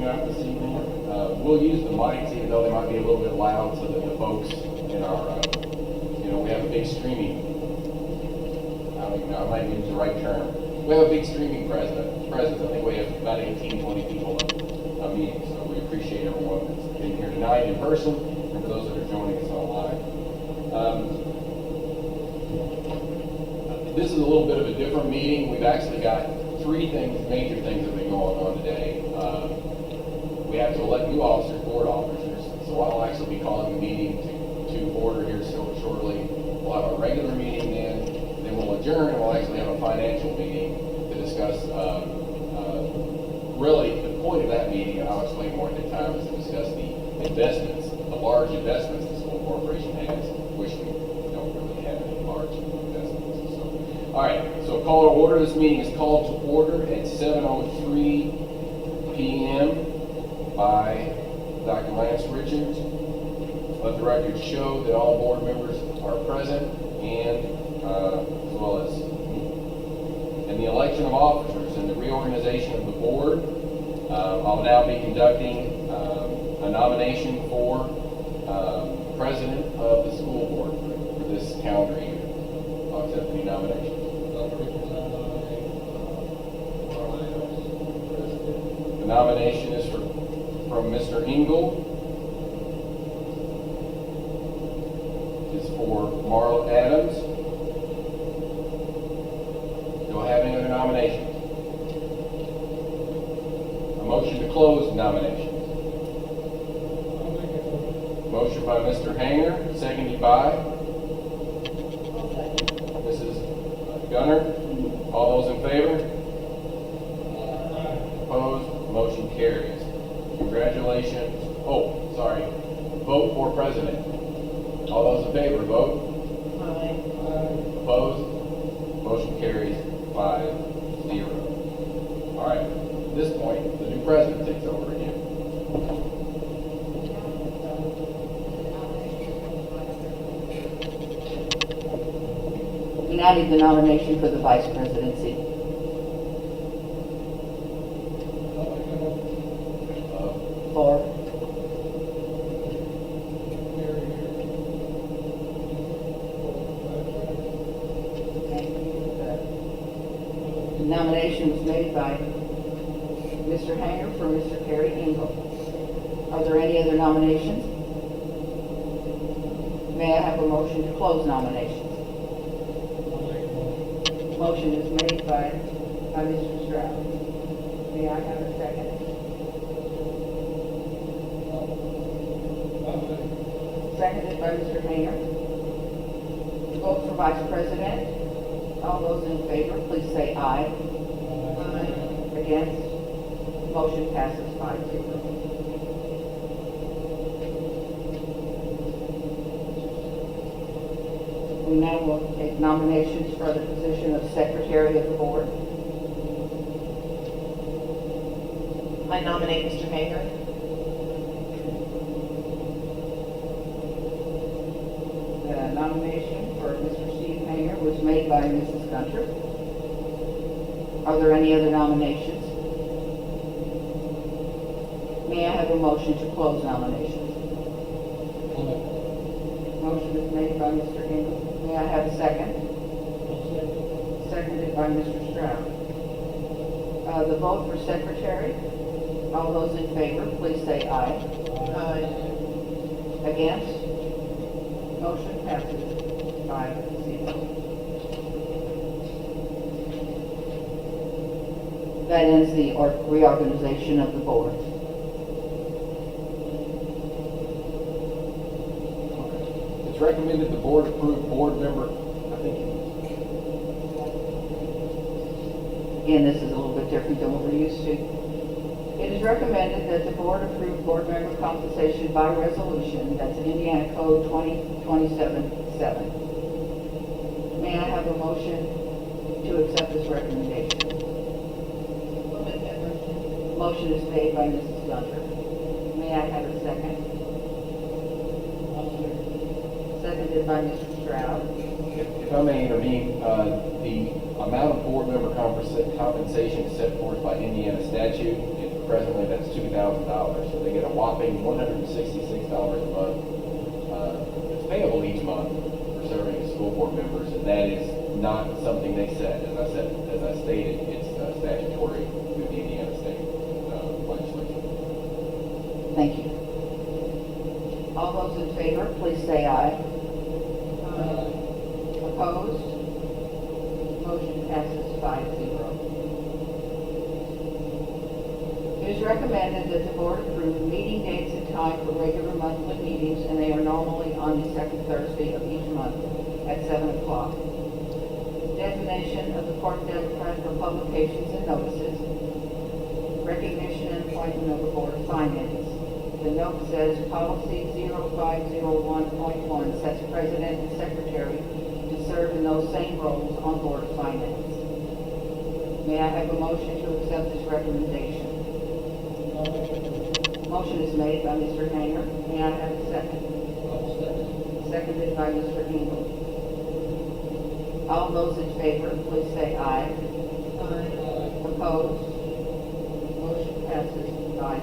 out this evening. We'll use the mics, even though they might be a little bit loud, so that the folks in our, we have a big streaming, I don't even know, I might use the right term. We have a big streaming presence. I think we have about 18, 20 people on meeting, so we appreciate everyone that's been here tonight in person, and for those that are joining us online. This is a little bit of a different meeting. We've actually got three major things that have been going on today. We have to elect new officers, board officers, so I'll actually be calling the meeting to order here shortly. We'll have a regular meeting then we'll adjourn, and we'll actually have a financial meeting to discuss, really the point of that meeting, and I'll explain more at the time, is to discuss the investments, the large investments the school corporation has, which we don't really have any large investments. So, all right, so call to order. This meeting is called to order at 7:03 p.m. by Dr. Lance Richards. Let the record show that all board members are present, and as well as the election of officers and the reorganization of the board. I'll now be conducting a nomination for president of the school board for this calendar year. I'll accept any nominations. The nomination is from Mr. Engel. Is for Marla Adams. Do I have any other nominations? A motion to close the nominations. Motion by Mr. Hanger, seconded by Mrs. Gunner. All those in favor? Opposed? Motion carries. Congratulations. Oh, sorry. Vote for president. All those in favor, vote. Aye. Opposed? Motion carries 5-0. All right. At this point, the new president takes over again. We now need the nomination for the vice presidency. For the nomination was made by Mr. Hanger for Mr. Perry Engel. Are there any other nominations? May I have a motion to close nominations? Motion is made by Mr. Stroud. May I have a second? Seconded by Mr. Hanger. Vote for vice president. All those in favor, please say aye. Aye. Against? Motion passes 5-0. We now will take nominations for the position of secretary of the board. I nominate Mr. Hanger. The nomination for Mr. Steve Hanger was made by Mrs. Gunter. Are there any other nominations? May I have a motion to close nominations? Motion is made by Mr. Engel. May I have a second? Seconded by Mr. Stroud. The vote for secretary. All those in favor, please say aye. Aye. Against? Motion passes 5-0. That ends the reorganization of the board. It's recommended the board approve board member, Again, this is a little bit different than what we're used to. It is recommended that the board approve board member compensation by resolution. That's in Indiana Code 2027-7. May I have a motion to accept this recommendation? I'll make that motion. Motion is made by Mrs. Gunter. May I have a second? Seconded by Mr. Stroud. If I may intervene, the amount of board member compensation is set forth by Indiana statute. If presently that's $2,000. So they get a whopping $166 a month. It's payable each month for serving as school board members, and that is not something they set. As I stated, it's statutory through the Indiana State legislature. Thank you. All those in favor, please say aye. Opposed? Motion passes 5-0. It is recommended that the board approve meeting dates and time for regular monthly meetings, and they are normally on the second Thursday of each month at 7 o'clock. Designation of the Court Democrat for publications and notices. Recognition and appointment of the Board of Finance. The note says policy 0501.1 sets president and secretary to serve in those same roles on Board of Finance. May I have a motion to accept this recommendation? Motion is made by Mr. Hanger. May I have a second? Seconded by Mr. Engel. All those in favor, please say aye. Opposed? Motion passes 5-0.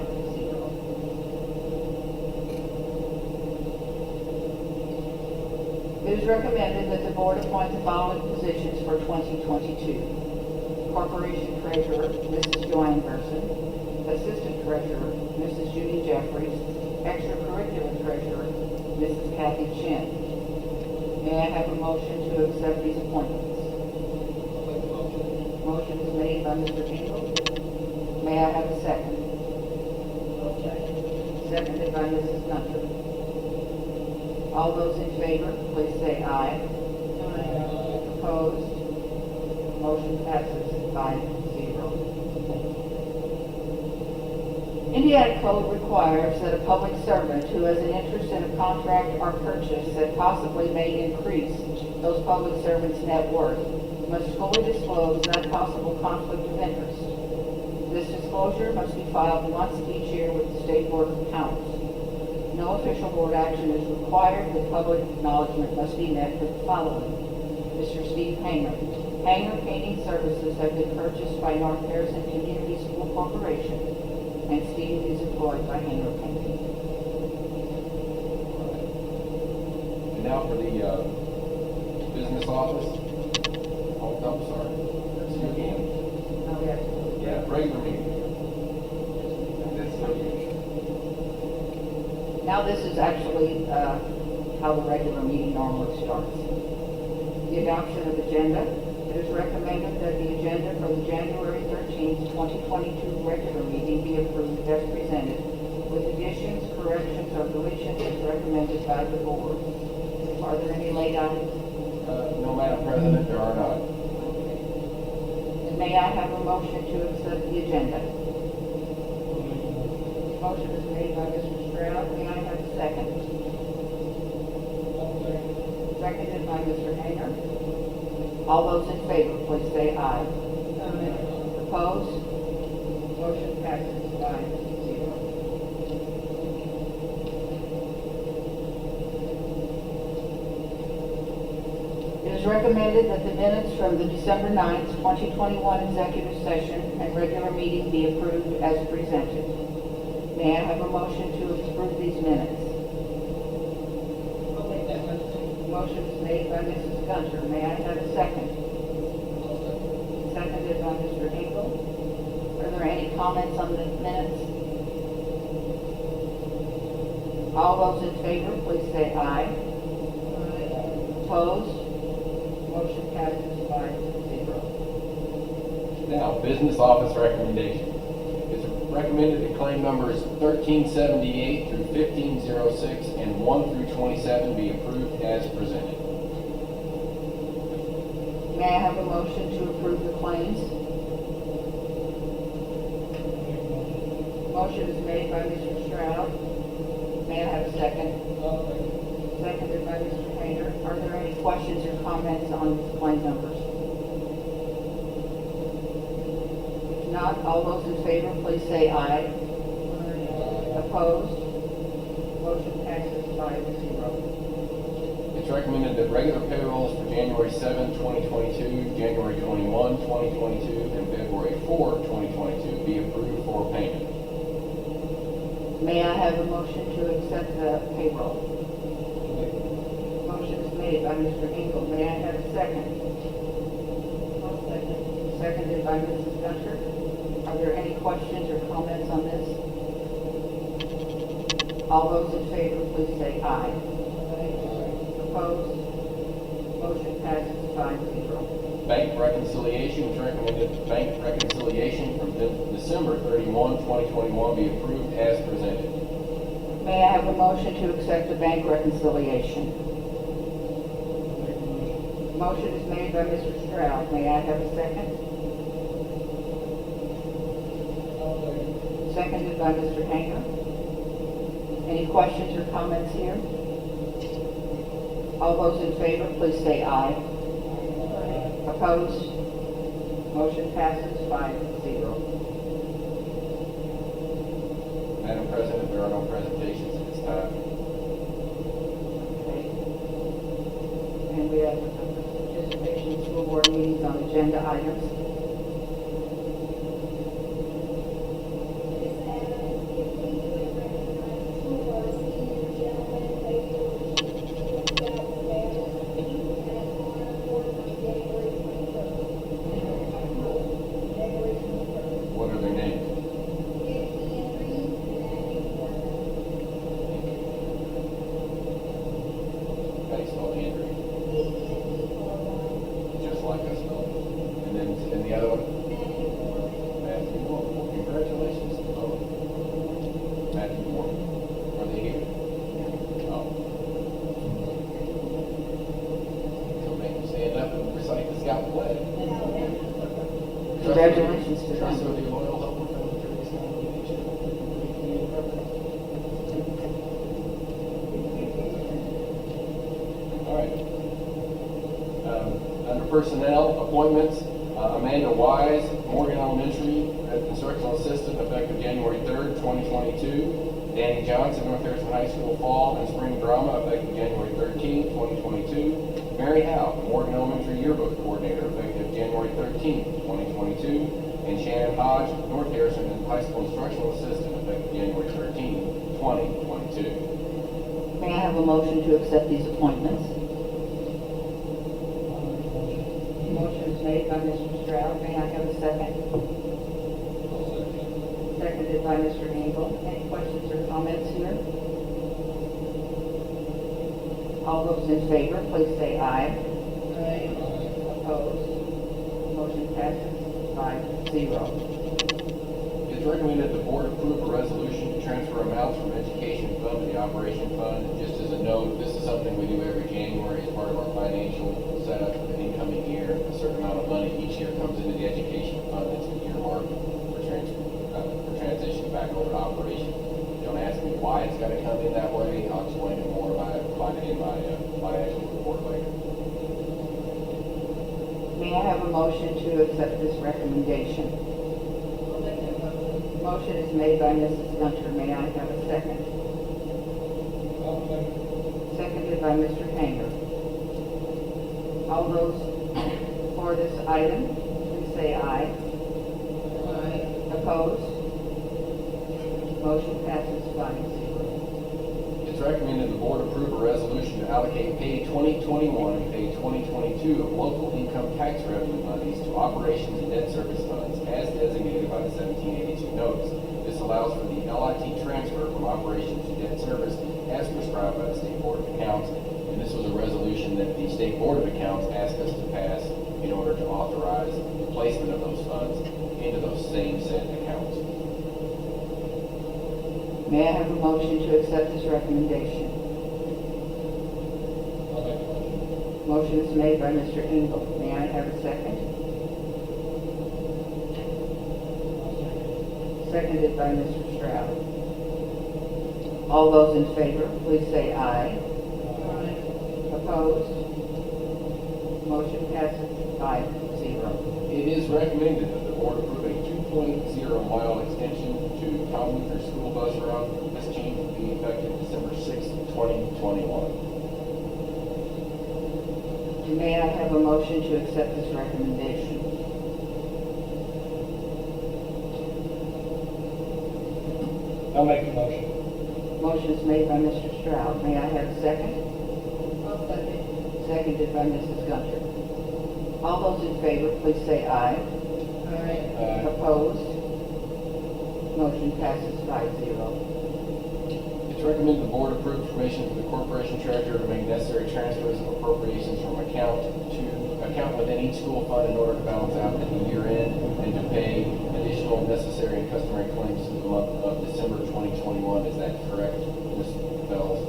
It is recommended that the board appoint the following positions for 2022. Corporation Treasurer, Mrs. Joanne Gerson. Assistant Treasurer, Mrs. Judy Jeffries. Extracurricular Treasurer, Mrs. Kathy Chin. May I have a motion to accept these appointments? Motion is made by Mr. Engel. May I have a second? Seconded by Mrs. Gunter. All those in favor, please say aye. Opposed? Motion passes 5-0. Indiana Code requires that a public servant who has an interest in a contract or purchase that possibly may increase those public servants' net worth must fully disclose that possible conflict of interest. This disclosure must be filed once each year with the State Board of Accounts. No official board action is required. The public acknowledgement must be met with the following. Mr. Steve Hanger. Hanger Painting Services have been purchased by North Harrison Community School Corporation, and Steve is employed by Hanger Painting. And now for the business office. Oh, I'm sorry. That's you again. Now we have to. Yeah, regular meeting. That's so you. Now this is actually how the regular meeting normally starts. The adoption of agenda. It is recommended that the agenda for the January 13th, 2022 regular meeting be approved as presented, with additions, corrections, or deletions as recommended by the board. Are there any late items? No, Madam President, there are not. And may I have a motion to accept the agenda? Motion is made by Mr. Stroud. May I have a second? Seconded by Mr. Hanger. All those in favor, please say aye. Opposed? Motion passes 5-0. It is recommended that the minutes from the December 9th, 2021 executive session and regular meeting be approved as presented. May I have a motion to approve these minutes? Motion is made by Mrs. Gunter. May I have a second? Seconded by Mr. Engel. Are there any comments on the minutes? All those in favor, please say aye. Opposed? Motion passes 5-0. Now, business office recommendation. It's recommended that claim numbers 1378 through 1506 and 1 through 27 be approved as presented. May I have a motion to approve the claims? Motion is made by Mr. Stroud. May I have a second? Seconded by Mr. Hager. Are there any questions or comments on these claim numbers? If not, all those in favor, please say aye. Opposed? Motion passes 5-0. It's recommended that regular payrolls for January 7, 2022, January 21, 2022, and February 4, 2022 be approved for payment. May I have a motion to accept the payroll? Motion is made by Mr. Engel. May I have a second? I'll second. Seconded by Mrs. Gunter. Are there any questions or comments on this? All those in favor, please say aye. Opposed? Motion passes 5-0. Bank reconciliation, it's recommended that bank reconciliation from December 31, 2021 be approved as presented. May I have a motion to accept the bank reconciliation? Motion is made by Mr. Stroud. May I have a second? Seconded by Mr. Hanger. Any questions or comments here? All those in favor, please say aye. Opposed? Motion passes 5-0. Madam President, there are no presentations at this time. Okay. And we have participation in school board meetings on agenda items. Ms. Adams, if we would recognize two of our senior gentlemen, they will without fail, and honor for January 21st. January 21st. What are their names? Dick Henry and Matthew Warner. How do you spell Andrew? ANDRY. Just like us, no? And then the other one? Matthew Warner. Matthew Moore. Well, congratulations to both. Matthew Moore. Are they here? Oh. So make them stand up and recite the Scout flag. Congratulations to them. Trustworthy, loyal, helpful, friendly, courteous, kind, obedient, all right. Under personnel appointments, Amanda Wise, Morgan Elementary, instructional assistant, effective January 3rd, 2022. Danny Johnson, North Harrison High School, fall and spring drama, effective January 13th, 2022. Mary Howe, Morgan Elementary yearbook coordinator, effective January 13th, 2022. And Shannon Hodge, North Harrison High School instructional assistant, effective January 13th, 2022. May I have a motion to accept these appointments? Motion is made by Mr. Stroud. May I have a second? Seconded by Mr. Engel. Any questions or comments here? All those in favor, please say aye. Opposed? Motion passes 5-0. It's recommended the board approve a resolution to transfer amounts from education fund to the operation fund. And just as a note, this is something we do every January as part of our financial setup for the incoming year. A certain amount of money each year comes into the education fund that's earmarked for transition back over to operation. Don't ask me why it's got to come in that way. I'll explain it more in my financial report later. May I have a motion to accept this recommendation? I'll make that motion. Motion is made by Mrs. Gunter. May I have a second? Seconded by Mr. Hanger. All those for this item, please say aye. Opposed? Motion passes 5-0. It's recommended the board approve a resolution to allocate pay 2021 and pay 2022 of local income tax revenue monies to operations and debt service funds as designated by the 1782 notice. This allows for the LIT transfer from operations to debt service as prescribed by the State Board of Accounts. And this was a resolution that the State Board of Accounts asked us to pass in order to authorize the placement of those funds into those same said accounts. May I have a motion to accept this recommendation? Motion is made by Mr. Engel. May I have a second? Seconded by Mr. Stroud. All those in favor, please say aye. Opposed? Motion passes 5-0. It is recommended that the board approve a 2.0-mile extension to Tom Luther School Bus Route. This change will be effective December 6th, 2021. May I have a motion to accept this recommendation? I'll make a motion. Motion is made by Mr. Stroud. May I have a second? I'll second. Seconded by Mrs. Gunter. All those in favor, please say aye. Aye. Opposed? Motion passes 5-0. It's recommended the board approve permission for the corporation treasurer to make necessary transfers of appropriations from account within each school fund in order to balance out at the year end and to pay additional necessary and customary claims for the month of December 2021. Is that correct, Ms. Bells?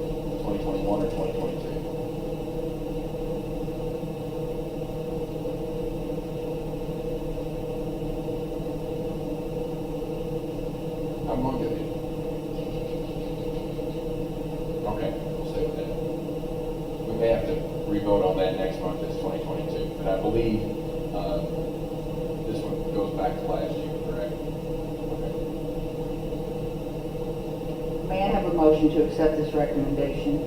2021 or 2022? I'm going to do it. Okay, we'll stay with that. We may have to re-vote on that next month as 2022, but I believe this one goes back to last year, correct? Okay. May I have a motion to accept this recommendation?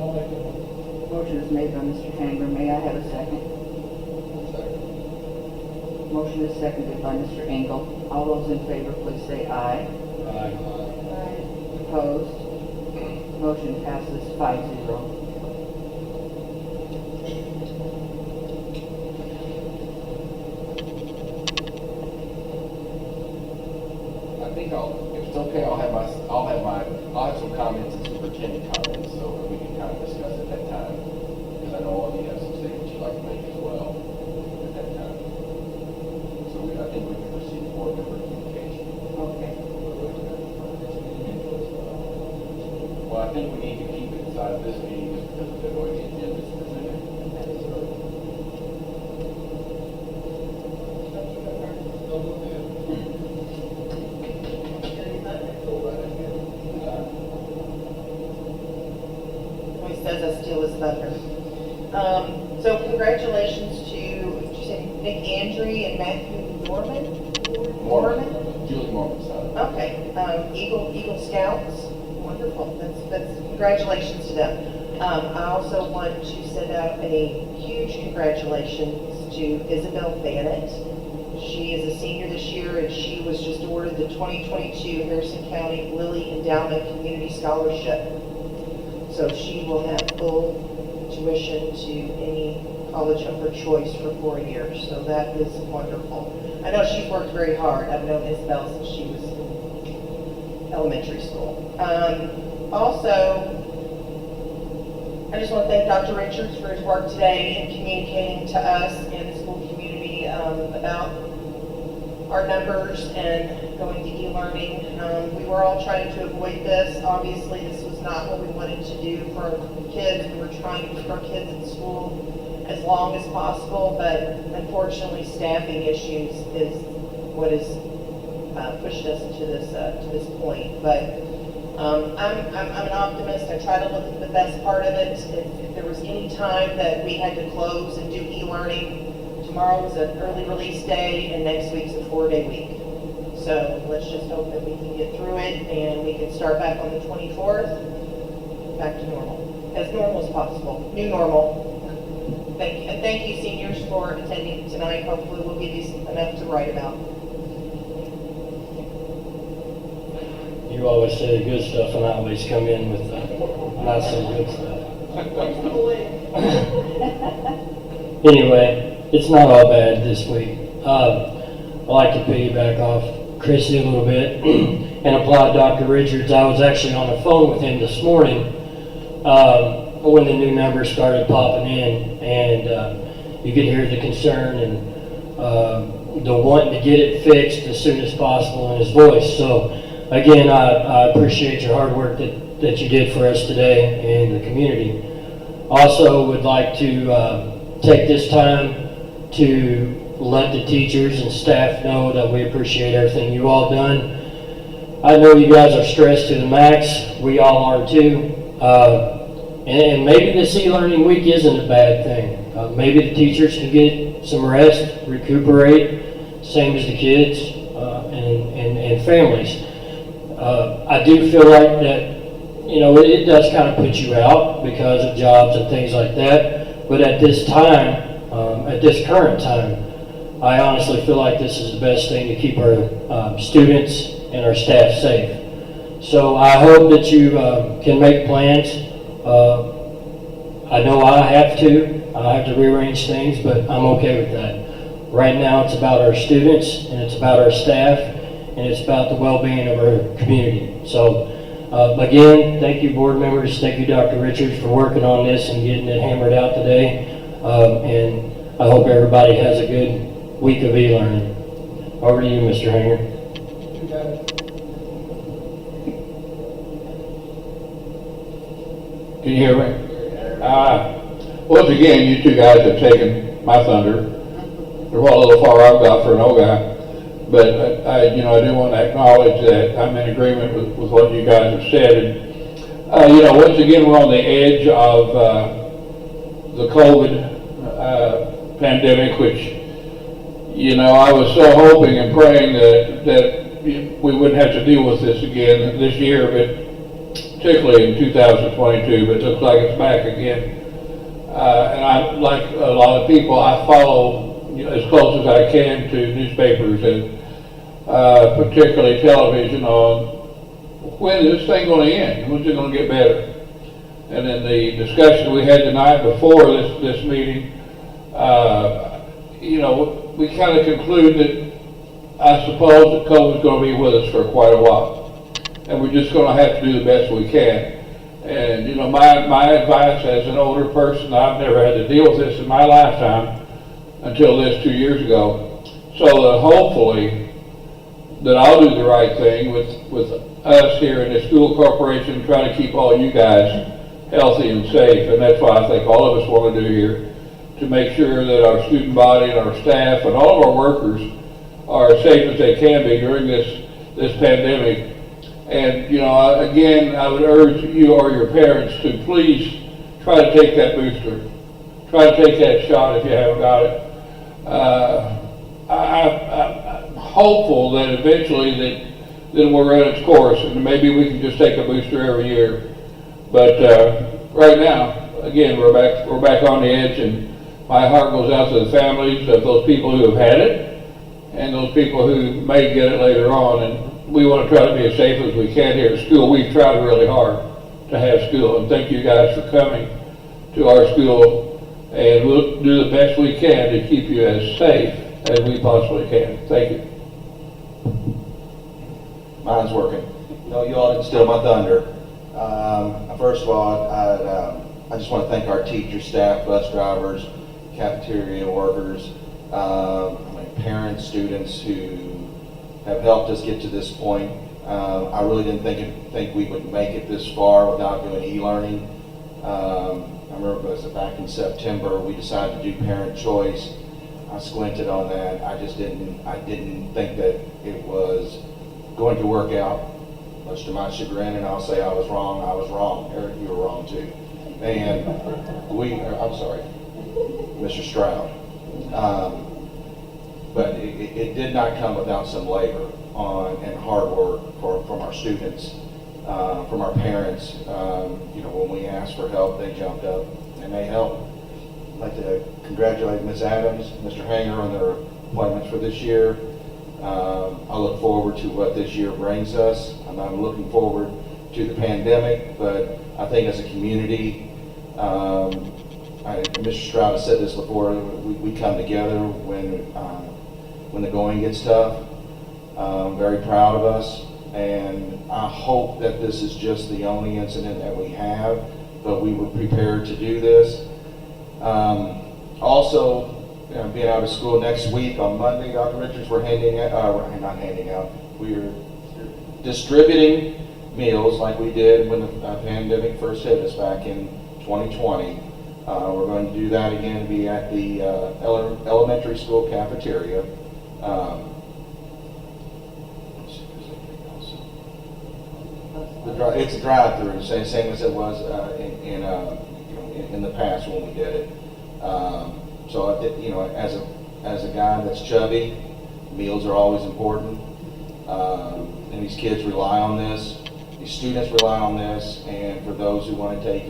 I'll make it. Motion is made by Mr. Hanger. May I have a second? Motion is seconded by Mr. Engel. All those in favor, please say aye. Aye. Opposed? Motion passes 5-0. I think if it's okay, I'll have some comments and superintendent comments, so that we can kind of discuss at that time. Because I know all of you have some statements you'd like to make as well at that time. So I think we can proceed to board member communication. Okay. Well, I think we need to keep it inside of this meeting just because of the way the agenda is presented. He says I steal his thunder. So congratulations to, did you say Nick Andry and Matthew Norman? Julie Mormon, sorry. Okay, Eagle Scouts, wonderful, that's, congratulations to them. I also want to send out a huge congratulations to Isabel Bannett. She is a senior this year, and she was just awarded the 2022 Harrison County Lilly Endowment Community Scholarship. So she will have full tuition to any college of her choice for 4 years, so that is wonderful. I know she's worked very hard. I've known Isabel since she was in elementary school. Also, I just want to thank Dr. Richards for his work today in communicating to us and the school community about our numbers and going to e-learning. We were all trying to avoid this. Obviously, this was not what we wanted to do for our kids. We were trying to keep our kids in school as long as possible, but unfortunately, staffing issues is what has pushed us to this point. But I'm an optimist. I try to look at the best part of it. If there was any time that we had to close and do e-learning, tomorrow was an early release day, and next week's a 4-day week. So let's just hope that we can get through it, and we can start back on the 24th, back to normal, as possible, new normal. Thank you, and thank you, seniors, for attending tonight. Hopefully, we'll give you enough to write about. You always say the good stuff, and I always come in with not so good stuff. Anyway, it's not all bad this week. I like to piggyback off Chrissy a little bit and applaud Dr. Richards. I was actually on the phone with him this morning when the new numbers started popping in, and you could hear the concern and the wanting to get it fixed as soon as possible in his voice. So again, I appreciate your hard work that you did for us today and the community. Also would like to take this time to let the teachers and staff know that we appreciate everything you all done. I know you guys are stressed to the max. We all are too. And maybe this e-learning week isn't a bad thing. Maybe the teachers can get some rest, recuperate, same as the kids and families. I do feel like that, you know, it does kind of put you out because of jobs and things like that. But at this time, at this current time, I honestly feel like this is the best thing to keep our students and our staff safe. So I hope that you can make plans. I know I have to rearrange things, but I'm okay with that. Right now, it's about our students, and it's about our staff, and it's about the well-being of our community. So, again, thank you, board members. Thank you, Dr. Richards, for working on this and getting it hammered out today. And I hope everybody has a good week of e-learning. Over to you, Mr. Hanger. You got it. Can you hear me? Once again, you two guys have taken my thunder. They're a little far I've got for an old guy. But I do want to acknowledge that I'm in agreement with what you guys have said. And, once again, we're on the edge of the COVID pandemic, which, I was so hoping and praying that we wouldn't have to deal with this again this year, but particularly in 2022, but it looks like it's back again. And I, like a lot of people, I follow as close as I can to newspapers and particularly television on when is this thing going to end? When's it going to get better? And in the discussion we had tonight before this meeting, we kind of conclude that I suppose that COVID's going to be with us for quite a while. And we're just going to have to do the best we can. And, my advice as an older person, I've never had to deal with this in my lifetime until this 2 years ago. So that hopefully that I'll do the right thing with us here in the school corporation, try to keep all you guys healthy and safe. And that's what I think all of us want to do here, to make sure that our student body and our staff and all of our workers are as safe as they can be during this pandemic. And, again, I would urge you or your parents to please try to take that booster. Try to take that shot if you haven't got it. I'm hopeful that eventually that we'll run its course, and maybe we can just take a booster every year. But right now, again, we're back on the edge, and my heart goes out to the families of those people who have had it and those people who may get it later on. And we want to try to be as safe as we can here at school. We've tried really hard to have school, and thank you guys for coming to our school, and we'll do the best we can to keep you as safe as we possibly can. Thank you. Mine's working. No, you all didn't steal my thunder. First of all, I just want to thank our teachers, staff, bus drivers, cafeteria workers, parents, students who have helped us get to this point. I really didn't think we would make it this far without doing e-learning. I remember it was back in September, we decided to do parent choice. I squinted on that. I didn't think that it was going to work out, much to my chagrin, and I'll say I was wrong. Eric, you were wrong too. And I'm sorry, Mr. Stroud. But it did not come without some labor and hard work from our students, from our parents. When we asked for help, they jumped up and they helped. I'd like to congratulate Ms. Adams, Mr. Hanger on their appointments for this year. I look forward to what this year brings us. I'm looking forward to the pandemic, but I think as a community, Mr. Stroud has said this before, we come together when the going gets tough. I'm very proud of us, and I hope that this is just the only incident that we have, but we were prepared to do this. Also, being out of school next week on Monday, Dr. Richards, we're we're distributing meals like we did when the pandemic first hit us back in 2020. We're going to do that again, be at the elementary school cafeteria. It's a drive-through, same as it was in the past when we did it. So as a guy that's chubby, meals are always important, and these kids rely on this. These students rely on this, and for those who want to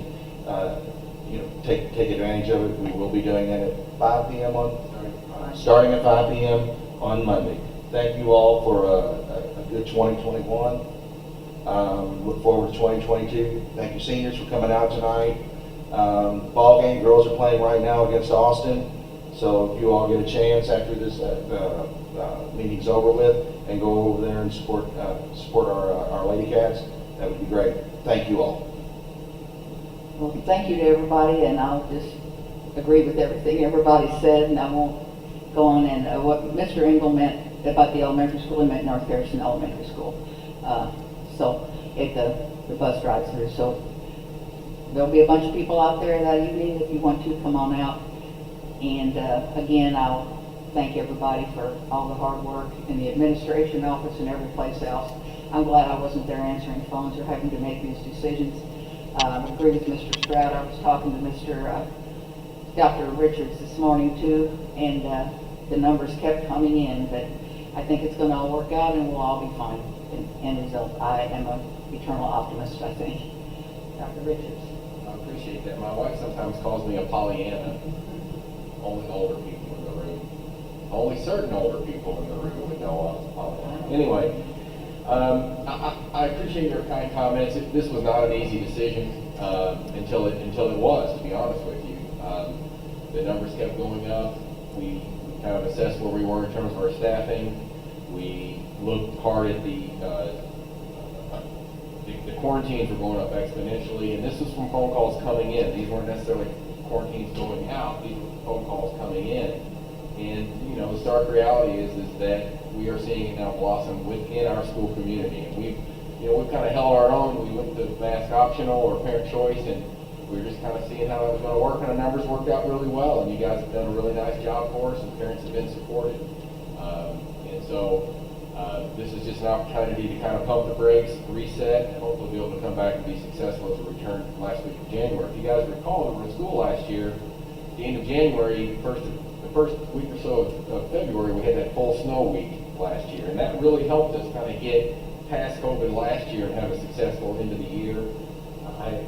take advantage of it, we will be doing it at 5 p.m. starting at 5 p.m. on Monday. Thank you all for a good 2021, Look forward to 2022. Thank you, seniors, for coming out tonight. Ball game, girls are playing right now against Austin. So if you all get a chance after this meeting's over with, and go over there and support our Lady Cats, that would be great. Thank you all. Well, thank you to everybody, and I'll just agree with everything everybody said, and I won't go on. And what Mr. Engel meant about the elementary school, he meant North Harrison Elementary School. So if the bus drives through, so there'll be a bunch of people out there that evening. If you want to, come on out. And again, I'll thank everybody for all the hard work in the administration office and every place else. I'm glad I wasn't there answering phones or having to make these decisions. I agree with Mr. Stroud. I was talking to Dr. Richards this morning too, and the numbers kept coming in, but I think it's going to all work out and we'll all be fine. And result, I am an eternal optimist, I think. Dr. Richards. I appreciate that. My wife sometimes calls me a Pollyanna. Only older people in the room. Only certain older people in the room would know I was a Pollyanna. Anyway, I appreciate your kind comments. This was not an easy decision until it was, to be honest with you. The numbers kept going up. We kind of assessed where we were in terms of our staffing. We looked hard at the quarantines were going up exponentially, and this was from phone calls coming in. These weren't necessarily quarantines going out. These were phone calls coming in. And, you know, the stark reality is that we are seeing it now blossom within our school community. And we've kind of held our own. We went to mask optional or parent choice, and we were just kind of seeing how it was going to work, and the numbers worked out really well. And you guys have done a really nice job for us, and parents have been supported. And so this is just an opportunity to kind of pump the brakes, reset, and hopefully be able to come back and be successful as we return last week of January. If you guys recall, we were in school last year. At the end of January, the first week or so of February, we had that full snow week last year, and that really helped us kind of get past COVID last year and have a successful end of the year.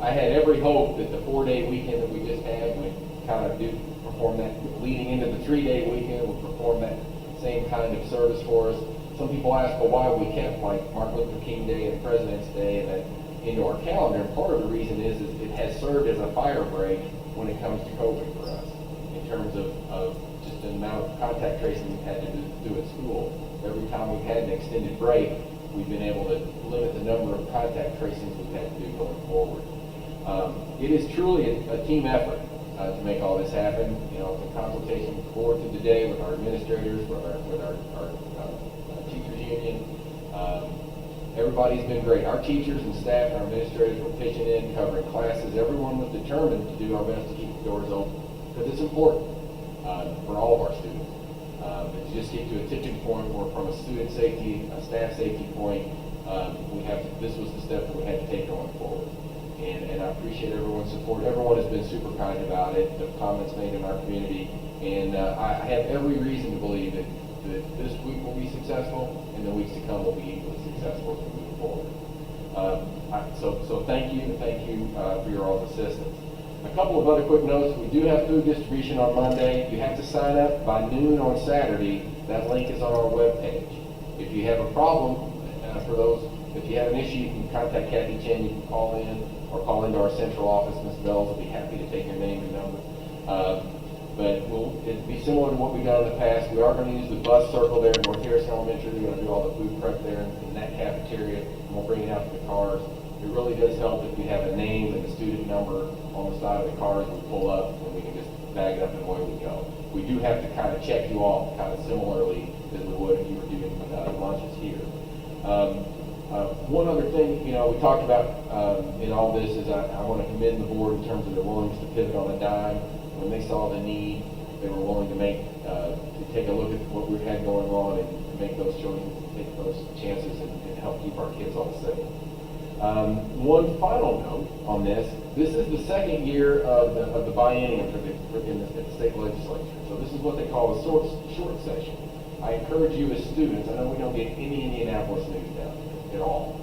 I had every hope that the 4-day weekend that we just had would kind of perform that, leading into the 3-day weekend, would perform that same kind of service for us. Some people ask, well, why we kept like Martin Luther King Day and President's Day and that into our calendar. And part of the reason is it has served as a fire break when it comes to COVID for us, in terms of just the amount of contact tracing we've had to do at school. Every time we've had an extended break, we've been able to limit the number of contact tracings we've had to do going forward. It is truly a team effort to make all this happen. You know, the consultation with the board through the day, with our administrators, with our teachers union. Everybody's been great. Our teachers and staff and our administrators were pitching in, covering classes. Everyone was determined to do our best to keep the doors open, because it's important for all of our students. To just get to a tipping point where, from a student safety, a staff safety point, this was the step that we had to take going forward. And I appreciate everyone's support. Everyone has been super kind about it, the comments made in our community, and I have every reason to believe that this week will be successful, and the weeks to come will be equally successful as we move forward. So thank you for your all's assistance. A couple of other quick notes. We do have food distribution on Monday. You have to sign up by noon on Saturday. That link is on our webpage. If you have a problem, if you have an issue, you can contact Kathy Chen. You can call in or call into our central office. Ms. Bells will be happy to take your name and number. But it'll be similar to what we've done in the past. We are going to use the bus circle there at North Harrison Elementary. We're going to do all the food prep there in that cafeteria, and we'll bring it out to the cars. It really does help if we have a name and a student number on the side of the cars. We pull up, and we can just bag it up and away we go. We do have to kind of check you off kind of similarly as we would if you were doing lunches here. One other thing, we talked about in all this is I want to commend the board in terms of their willingness to pivot on a dime. When they saw the need, they were willing to take a look at what we had going on and make those choices, take those chances, and help keep our kids all safe. One final note on this is the second year of the biennium at the state legislature. So this is what they call a short session. I encourage you as students, I know we don't get any Indianapolis news down here at all,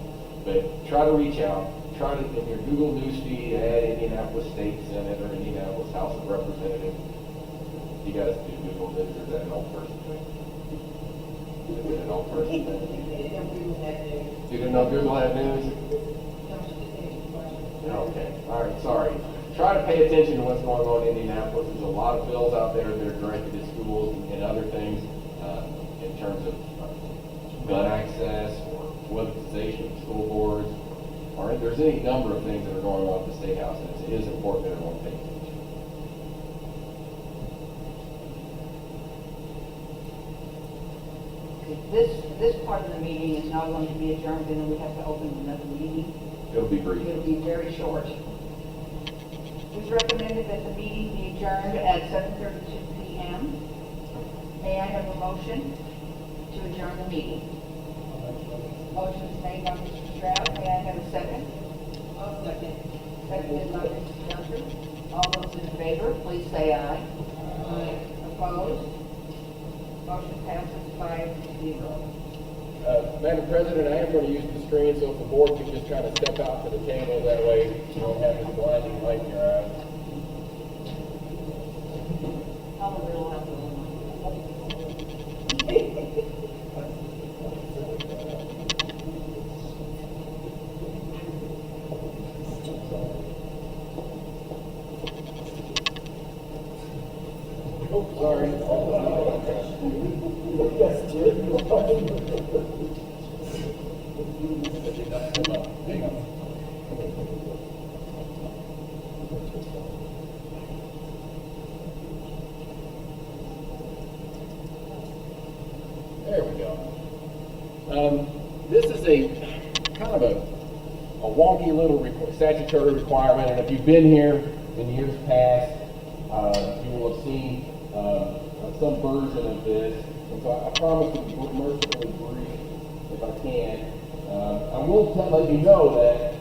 but try to reach out. Try to, in your Google News feed, add Indianapolis State Senate or Indianapolis House of Representatives. You guys do Google News, or is that an old person thing? Is it an old person thing? You didn't know Google had news? try to pay attention to what's going on in Indianapolis. There's a lot of bills out there that are directed at schools and other things in terms of gun access or politicization of school boards, or if there's any number of things that are going on at the State House, and it is important that everyone pay attention. This part of the meeting is not going to be adjourned, and then we have to open another meeting. It'll be brief. It'll be very short. It's recommended that the meeting be adjourned at 7:32 p.m. May I have a motion to adjourn the meeting? Motion is made by Mr. Stroud. May I have a second? I'll second. Seconded by Mrs. Gunther. All those in favor, please say aye. Aye. Opposed? Motion passes 5-0. Madam President, I am going to use the screen, so if the board could just kind of step out to the table, that way you don't have this blinding light in your eyes. Oliver will have Oh, sorry. Hang on. There we go. This is a kind of a wonky little statutory requirement, and if you've been here in years past, you will have seen some version of this. And so I promise to be mercifully brief if I can. I will let you know that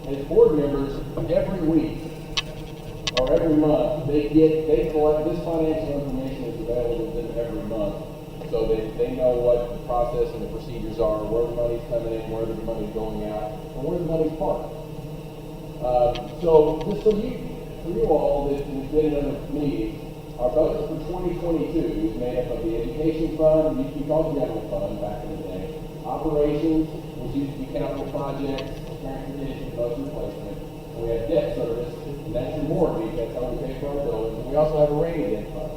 as board members, every week or every month, they collect this financial information is available to them every month. So they know what the process and the procedures are, where the money's coming in, where the money's going out, and where the money's parked. So just for you all that have been in other meetings, our budget for 2022 is made up of the education fund, which used to be called general fund back in the day, operations, which used to be capital projects, transportation, bus replacement, and we have debt service, and that's your mortgage, that's how we pay for our buildings, and we also have a rainy day fund.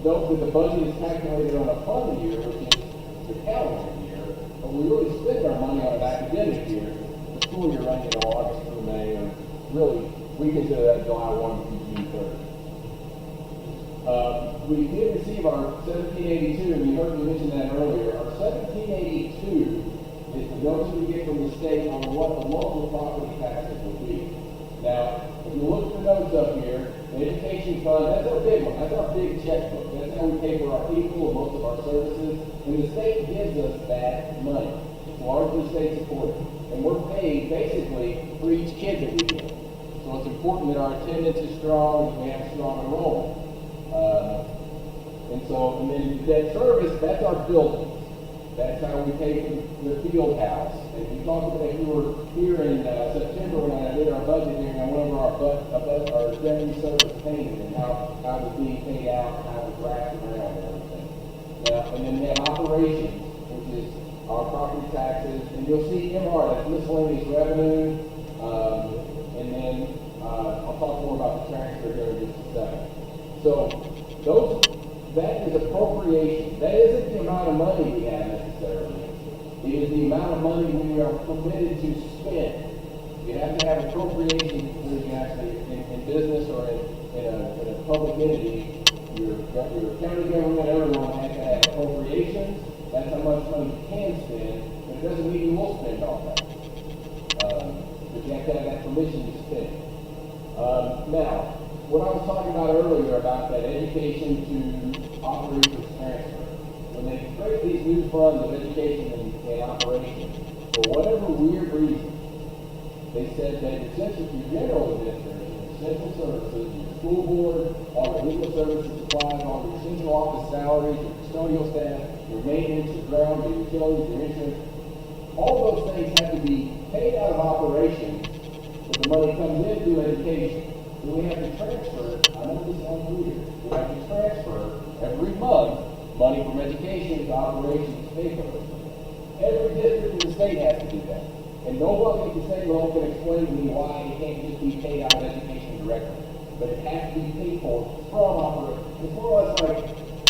Note that the budget is calculated on a fund year, which is the calendar year, but we really spend our money on an academic year, the school year running in August through May, or really, we consider that July 1 through June 30. We did receive our 1782, and you heard me mention that earlier. Our 1782 is the notice we get from the state on what the local property taxes will be. Now, if you look at the notes up here, the education fund, that's our big one. That's our big checkbook. That's how we pay for our people and most of our services. And the state gives us that money. It's largely state supported. And we're paid basically for each kid that we get. So it's important that our attendance is strong and we have strong enrollment. And then that service, that's our building. That's how we pay for the field house. And you talked about, if you were here in September when I did our budget hearing, I went over our deputy service payment and how it was being paid out and how it was wrapped around and everything. Now, and then we have operations, which is our property taxes, and you'll see MR, that's miscellaneous revenue, and then I'll talk more about the transfer here in just a second. So that is appropriation. That isn't the amount of money we have necessarily. It is the amount of money we are permitted to spend. You have to have appropriation before you can actually, in business or in a public entity, your county government, everyone has to have appropriations. That's how much money you can spend, but it doesn't mean you will spend all that. But you have to have that permission to spend. Now, what I was talking about earlier about that education to operations transfer, when they create these new funds of education and operations, for whatever weird reason, they said that your general administration, essential services, your school board, all your legal services supplies, all your central office salaries, your custodial staff, your maintenance, your ground, your utilities, your insurance, all those things have to be paid out of operations, but the money comes in through education. So we have to transfer, I know this sounds weird, we have to transfer every month money from education to operations to pay for it. Every district in the state has to do that. And nobody at the state level can explain to me why it can't just be paid out of education directly. But it has to be paid for from operations. It's more or less like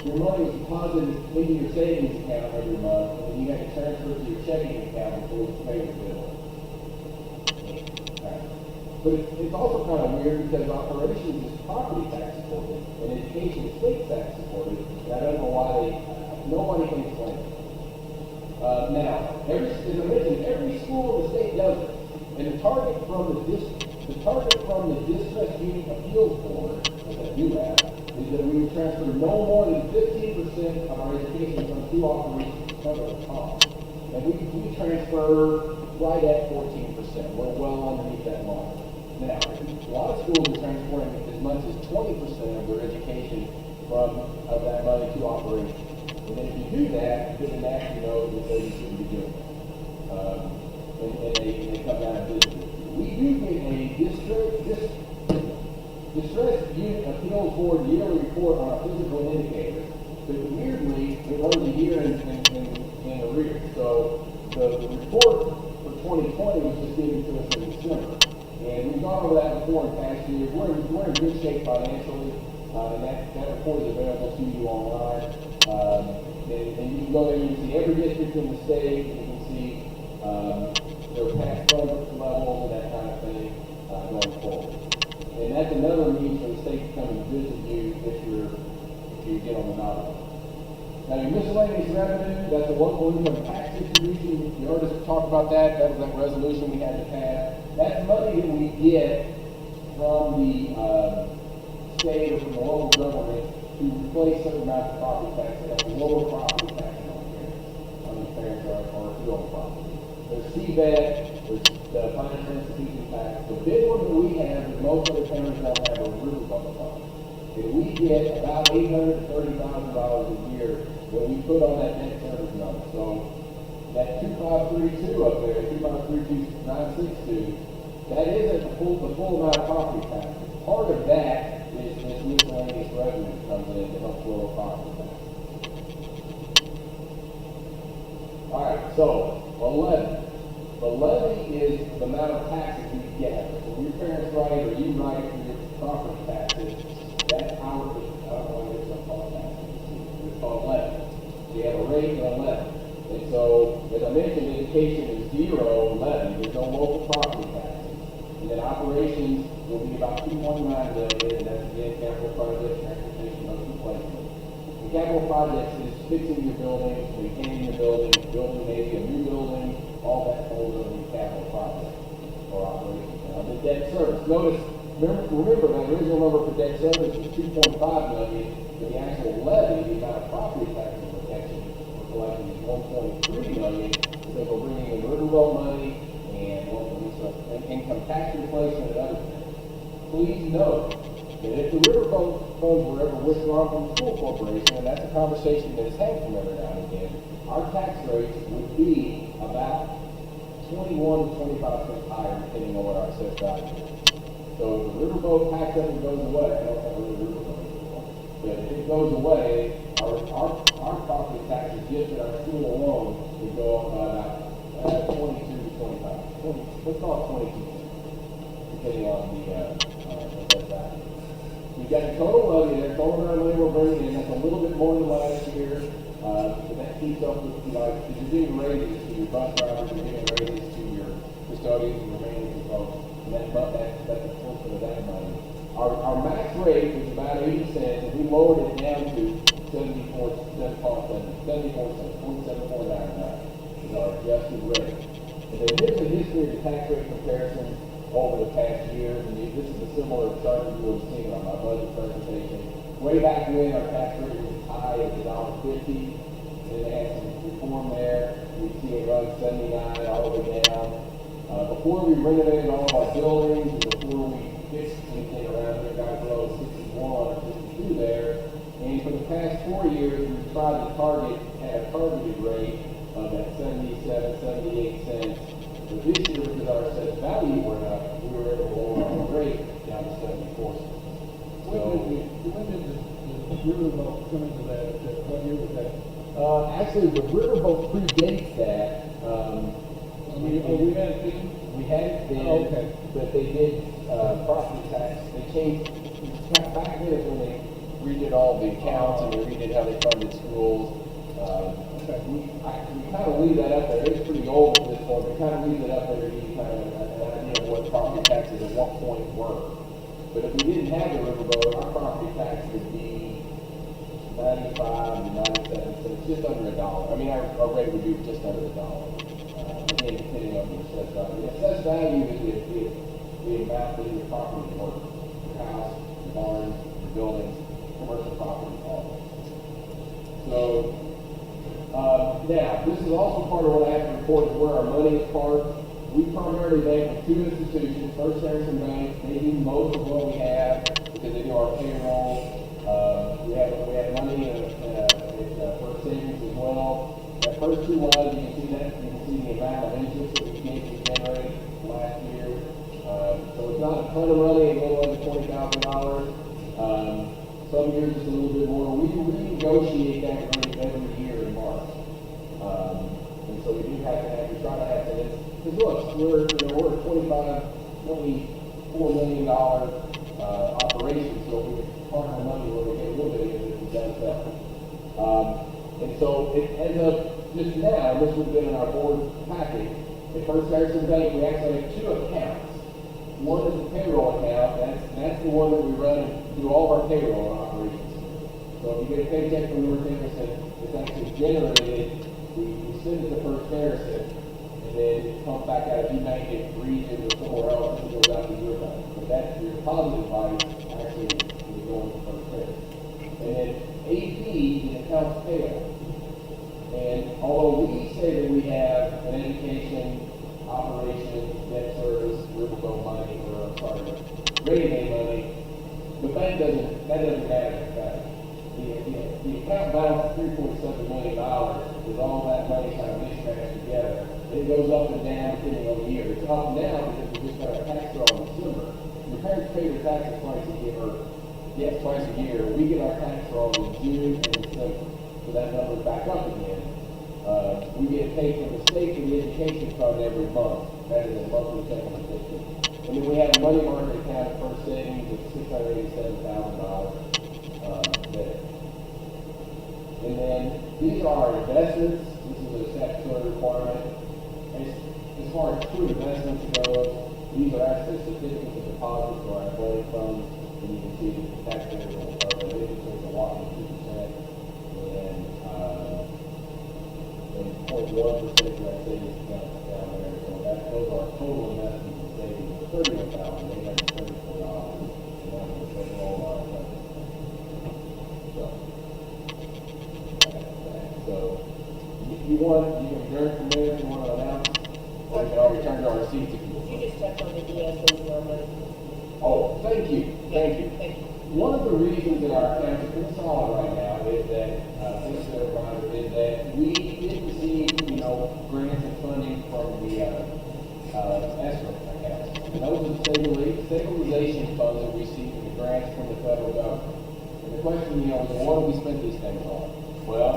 your money was deposited into your savings account every month, and then you have to transfer it to your checking account before you pay the bill. But it's also kind of weird because operations is property tax supported and education is state tax supported. And I don't know why nobody can explain it. Now, as I mentioned, every school in the state does it. And the target from the Distress Unit Appeals Board, that you have, is that we would transfer no more than 15% of our education from two operations to cover the cost. And we transfer right at 14%. We're well underneath that mark. Now, a lot of schools are transferring as much as 20% of their education of that money to operations. And then if you do that, you get an act, that you shouldn't be doing. And they come down and visit you. We do get a Distress Unit Appeals Board yearly report on our physical indicators, but weirdly, it runs a year in arrears. So the report for 2020 was just given to us in December. And we've gone over that before in past years. We're in good shape financially, and that report is available to you online. And you can go there and you can see every district in the state. You can see their past budget levels and that kind of thing going forward. And that's another means for the state to come and visit you if you get on the ballot. Now, your miscellaneous revenue, that's a local income tax distribution. You heard us talk about that. That was that resolution we had to pass. That's money that we get from the state or from the local government to replace certain amounts of property tax that have lower property tax on the parents or who own property. There's CVET, there's the financial institution tax. The big one that we have that most other counties don't have is riverboat funds. And we get about $830,000 a year that we put on that debt service number. So that 2532 up there, 2532962, that isn't the full amount of property tax. Part of that is this miscellaneous revenue that comes in to help lower property tax. All right, so a levy. The levy is the amount of taxes we get. So when your parents write or you write for your property taxes, that's our, I don't know what it's called taxes. It's called levy. So you have a rate and a levy. And so, as I mentioned, education is zero levy. There's no local property taxes. And then operations will be about $2.9 million, and that's again capital projects, transportation, other replacement. The capital projects is fixing your building, maintaining your building, building maybe a new building, all that falls under the capital project or operations. Now, the debt service. Remember that original number for debt service was $2.5 million, but the actual levy, the amount of property taxes we're catching, we're collecting is $1.3 million, because we're bringing in riverboat money and income tax replacement and other things. Please note that if the riverboat funds were ever withdrawn from the school corporation, and that's a conversation that is had from every now and again, our tax rates would be about 21 to 25 cents higher, depending on what our assessed value is. So if the riverboat tax ever goes away, I don't have a riverboat anymore, but if it goes away, our property taxes just at our school alone would go up by about 22 to 25. Let's call it 22, depending on the assessed value. You've got the total levy there, total amount of money we're bringing in, that's a little bit more than last year. But that keeps up with, if you're giving raises to your bus drivers, you're giving raises to your custodians and your maintenance folks, and that's a portion of that money. Our max rate was about 80 cents, and we lowered it down to 74 cents, 0.7499 is our adjusted rate. And then here's the history of the tax rate comparison over the past years, and this is a similar chart you will have seen on my budget presentation. Way back when, our tax rate was as high as $1.50, and they had some reform there. We see it run 79 all the way down. Before we renovated all of our buildings, and before we fixed anything around here, got below 61 or 62 there. And for the past 4 years, we've tried to had a targeted rate of that 77, 78 cents. But this year, because our assessed value went up, we were able to lower our rate down to 74 cents. When did the riverboat come into that? What year was that? Actually, the riverboat predates that. And So we had been, We hadn't been, Oh, okay. but they did, property tax, they changed, back then is when they redid all the accounts and they redid how they funded schools. We kind of leave that up there, it's pretty old at this point, we kind of leave it up there to give you kind of an idea of what property taxes at one point were. But if we didn't have the riverboat, our property tax would be 95 to 97 cents, just under $1. I mean, our rate would be just under $1. Again, depending on the assessed value. The assessed value is the amount that your property is worth. Your house, your barns, your buildings, commercial property, all of it. So, now, this is also part of what I have to report is where our money is parked. We primarily bank with two institutions, First Harrison Bank, they do most of what we have because they do our payroll. We have money in First Savings as well. That first two lines, you can see the amount of interest that we generated last year. So it's not a ton of money, a little under $20,000. Some years it's a little bit more. We renegotiate that rate every year in March. And so we do have to try to have this. Because look, we're a $24 million operation, so we park our money where we get a little bit of it if it does that. And so it ends up just now, this would have been in our board packet. At First Harrison Bank, we actually have two accounts. One is the payroll account, that's the one that we run and do all of our payroll operations. So if you get a paycheck from North Harrison, it's actually generated, we send it to First Harrison, and then it comes back out if you bank it region or somewhere else, it goes out to your bank. But that's your deposit advice actually is going to First Harrison. And then AP is accounts payable. And although we say that we have an education, operations, debt service, riverboat money, or rainy day money, the bank doesn't matter in fact. The account balance of $3.7 million is all that money kind of mishmashed together. It goes up and down depending on the year. It's up now because we just got our tax bill in December. Your parents pay their taxes twice a year, twice a year. We get our tax roll in June and December. So that number's back up again. We get paid from the state for the education fund every month. That is a monthly checking position. And then we have a money market account at First Savings of $687,000 there. And then these are our investments. This is a statutory requirement. As far as true investments go, these are actually certificates of deposit for our athletic funds. And you can see the tax rate of the interest is a lot of 2%. And 0.1% of that savings account down there. So those are total investments and savings of $31,834. And that will save all our investments. So you can adjourn from there if you want to announce, or you can all return to our seats if you want. You just touched on the DSO normally. Oh, thank you. Thank you. One of the reasons that our accounts are pretty solid right now is that, is that we did receive, grants and funding from the, escrow accounts. And those are the stabilization funds that we receive from the grants from the federal government. And the question, is what do we spend these things on? Well,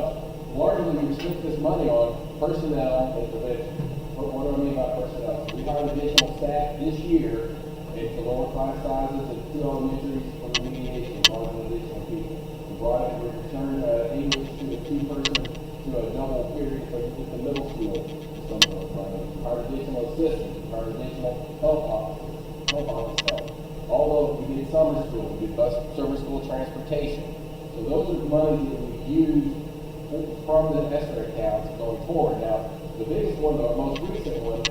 largely we spent this money on personnel and prevention. What do I mean by personnel? We hired additional staff this year into lower class sizes at two elementaries for remediation, brought in additional people. We returned English to a two-person, to a double period at the middle school. Some of those programs. We hired additional assistants, we hired additional health office help. Although we did summer school, we did summer school transportation. So those are the monies that we used from the escrow accounts going forward. Now, the biggest one, the most recent one,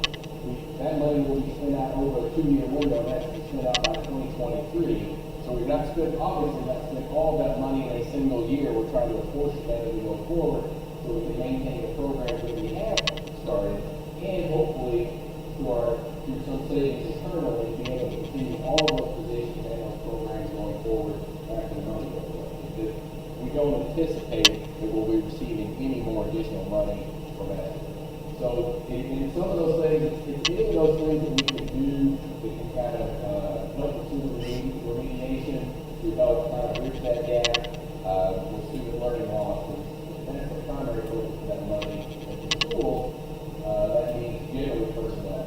that money will be spent out over a 2-year window, and that's to be spent out by 2023. So we've not spent, obviously not spent all that money in a single year. We're trying to apportion that as we go forward so we can maintain the programs that we have started, and hopefully through some savings internally, be able to continue all of those positions and those programs going forward after the money goes up. Because we don't anticipate that we'll be receiving any more additional money from that. So in some of those things, it's any of those things that we can do that can kind of help with student remediation, to help kind of bridge that gap with student learning loss. And that's the primary focus of that money. At the school, that means generally personnel.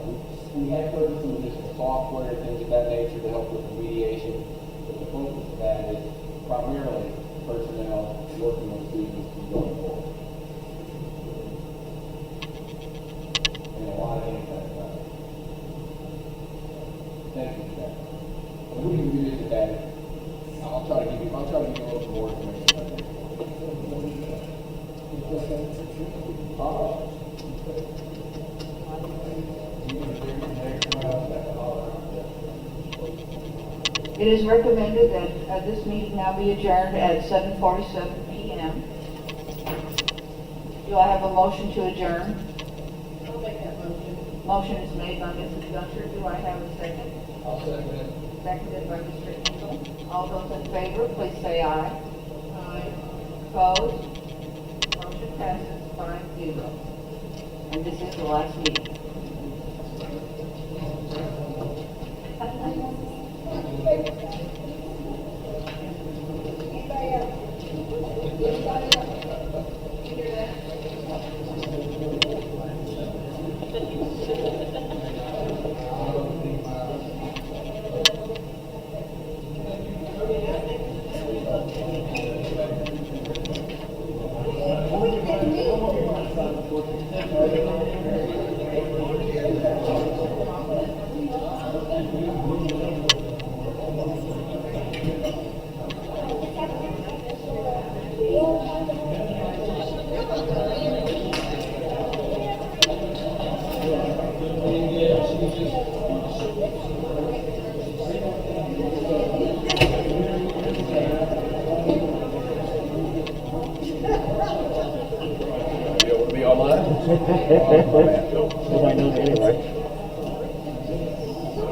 It is recommended that this meeting now be adjourned at 7:47 p.m. Do I have a motion to adjourn? I'll make that motion. Motion is made by Mrs. Gunter. Do I have a second? I'll second it. Seconded by Mr. Engel. All those in favor, please say aye. Aye. Opposed? Motion passes 5-0. And this is the last meeting. You want to be online? I know anyway.